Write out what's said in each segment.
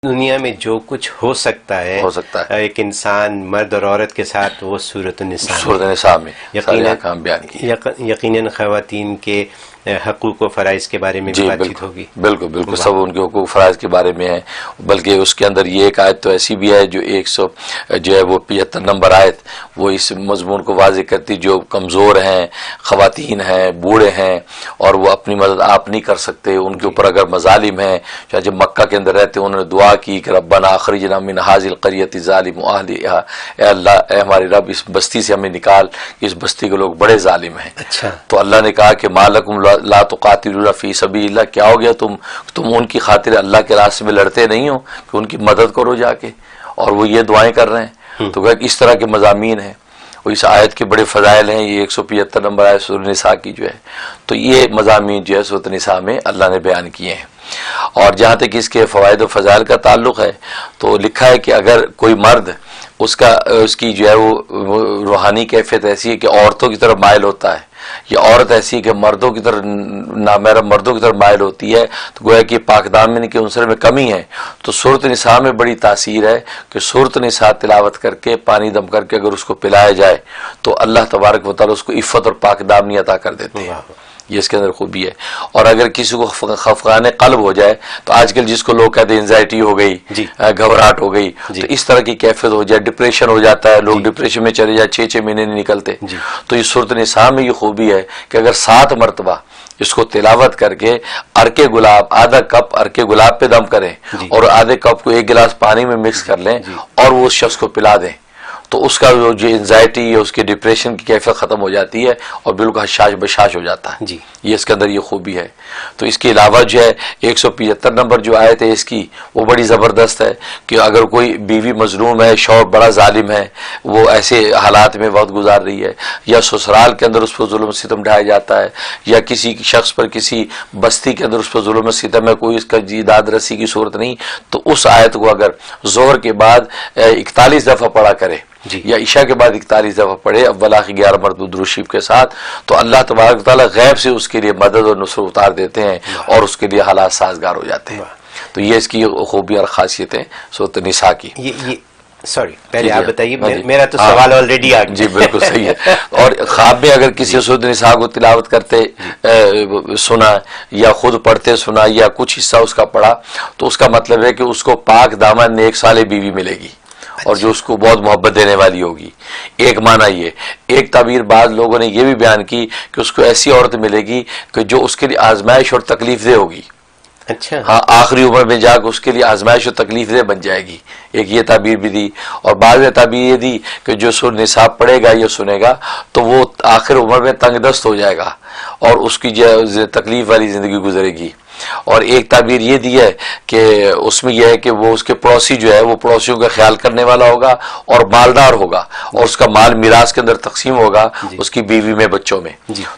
دنیا میں جو کچھ ہو سکتا ہے ایک انسان مرد اور عورت کے ساتھ وہ سورۃ النساء میں یقیناً خواتین کے حقوق و فرائض کے بارے میں بھی بات چیت ہوگی. بالکل بالکل سب ان کے حقوق فرائض کے بارے میں ہے. بلکہ اس کے اندر یہ ایک آیت تو ایسی بھی ہے جو 175 نمبر آیت وہ اس مضمون کو واضح کرتی، جو کمزور ہیں، خواتین ہیں، بوڑھے ہیں اور وہ اپنی مدد آپ نہیں کر سکتے، ان کے اوپر اگر مظالم ہیں. جب مکہ کے اندر رہتے انہوں نے دعا کی کہ ربنا اخرجنا من هذه القرية ظالم اهلها، اے اللہ اے ہمارے رب اس بستی سے ہمیں نکال، اس بستی کے لوگ بڑے ظالم ہیں. تو اللہ نے کہا کہ ما لکم لا تقاتلون فی سبیل اللہ، کیا ہو گیا تم ان کی خاطر اللہ کے راستے میں لڑتے نہیں ہو کہ ان کی مدد کرو جا کے، اور وہ یہ دعائیں کر رہے ہیں. تو کہ اس طرح کے مضامین ہیں. اور اس آیت کے بڑے فضائل ہیں. یہ 175 نمبر آیت سورۃ النساء کی جو ہے، تو یہ مضامین جو ہے سورۃ النساء میں اللہ نے بیان کیے ہیں. اور جہاں تک اس کے فوائد و فضائل کا تعلق ہے تو لکھا ہے کہ اگر کوئی مرد اس کی جو ہے وہ روحانی کیفیت ایسی ہے کہ عورتوں کی طرف مائل ہوتا ہے، یا عورت ایسی کہ مردوں کی طرف نامحرم مردوں کی طرف مائل ہوتی ہے، تو گویا کہ پاک دامنی کے عنصر میں کمی ہے. تو سورۃ النساء میں بڑی تاثیر ہے کہ سورۃ النساء تلاوت کر کے پانی دم کر کے اگر اس کو پلایا جائے تو اللہ تبارک و تعالی اس کو عفت اور پاک دامنی عطا کر دیتے ہیں. یہ اس کے اندر خوبی ہے. اور اگر کسی کو خفقان قلب ہو جائے تو آج کل جس کو لوگ کہتے ہیں انزائٹی ہو گئی، گھبراہٹ ہو گئی، تو اس طرح کی کیفیت ہو جائے، ڈپریشن ہو جاتا ہے، لوگ ڈپریشن میں چلے جائے، 6 مہینے نہیں نکلتے. تو یہ سورۃ النساء میں یہ خوبی ہے کہ اگر 7 مرتبہ اس کو تلاوت کر کے عرق گلاب، آدھا کپ عرق گلاب پہ دم کریں اور آدھے کپ کو 1 گلاس پانی میں مکس کر لیں اور وہ اس شخص کو پلا دیں، تو اس کا جو انزائٹی یا اس کے ڈپریشن کی کیفیت ختم ہو جاتی ہے اور بالکل حشاش بشاش ہو جاتا ہے. یہ اس کے اندر یہ خوبی ہے. تو اس کے علاوہ جو ہے 175 نمبر جو آیت ہے اس کی وہ بڑی زبردست ہے کہ اگر کوئی بیوی مظلوم ہے، شوہر بڑا ظالم ہے، وہ ایسے حالات میں وقت گزار رہی ہے، یا سسرال کے اندر اس پر ظلم و ستم ڈھایا جاتا ہے، یا کسی شخص پر کسی بستی کے اندر اس پر ظلم و ستم ہے، کوئی اس کا داد رسی کی صورت نہیں، تو اس آیت کو اگر ظہر کے بعد 41 دفعہ پڑھا کرے یا عشاء کے بعد 41 دفعہ پڑھے اول آخر 11 مرتبہ درود شریف کے ساتھ، تو اللہ تبارک و تعالیٰ غیب سے اس کے لیے مدد اور نصرت اتار دیتے ہیں اور اس کے لیے حالات سازگار ہو جاتے ہیں. تو یہ اس کی خوبی اور خاصیتیں سورۃ النساء کی. سوری پہلے آپ بتائیے، میرا تو سوال آلریڈی آ گیا. جی بالکل صحیح ہے. اور خواب میں اگر کسی سورۃ النساء کو تلاوت کرتے سنا یا خود پڑھتے سنا یا کچھ حصہ اس کا پڑھا، تو اس کا مطلب ہے کہ اس کو پاک دامن نیک صالح بیوی ملے گی اور جو اس کو بہت محبت دینے والی ہوگی. ایک معنی یہ. ایک تعبیر بعض لوگوں نے یہ بھی بیان کی کہ اس کو ایسی عورت ملے گی کہ جو اس کے لیے آزمائش اور تکلیف دہ ہوگی. اچھا ہاں، آخری عمر میں جا کے اس کے لیے آزمائش اور تکلیف دہ بن جائے گی. ایک یہ تعبیر بھی دی. اور بعض نے تعبیر یہ دی کہ جو سورۃ النساء پڑھے گا یا سنے گا تو وہ آخر عمر میں تنگ دست ہو جائے گا اور اس کی جو تکلیف والی زندگی گزرے گی. اور ایک تعبیر یہ دی ہے کہ اس میں یہ ہے کہ وہ اس کے پڑوسی جو ہے وہ پڑوسیوں کا خیال کرنے والا ہوگا اور مالدار ہوگا اور اس کا مال میراث کے اندر تقسیم ہوگا اس کی بیوی میں، بچوں میں.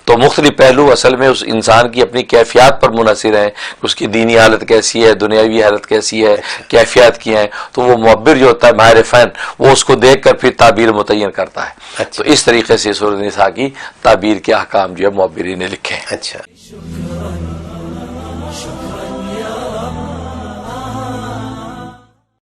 تو مختلف پہلو اصل میں اس انسان کی اپنی کیفیات پر منحصر ہیں، اس کی دینی حالت کیسی ہے، دنیاوی حالت کیسی ہے، کیفیات کی ہیں. تو وہ معبر جو ہوتا ہے ماہر فن، وہ اس کو دیکھ کر پھر تعبیر متعین کرتا ہے. تو اس طریقے سے سورۃ النساء کی تعبیر کے احکام جو ہے معبرین نے لکھے ہیں. اچھا.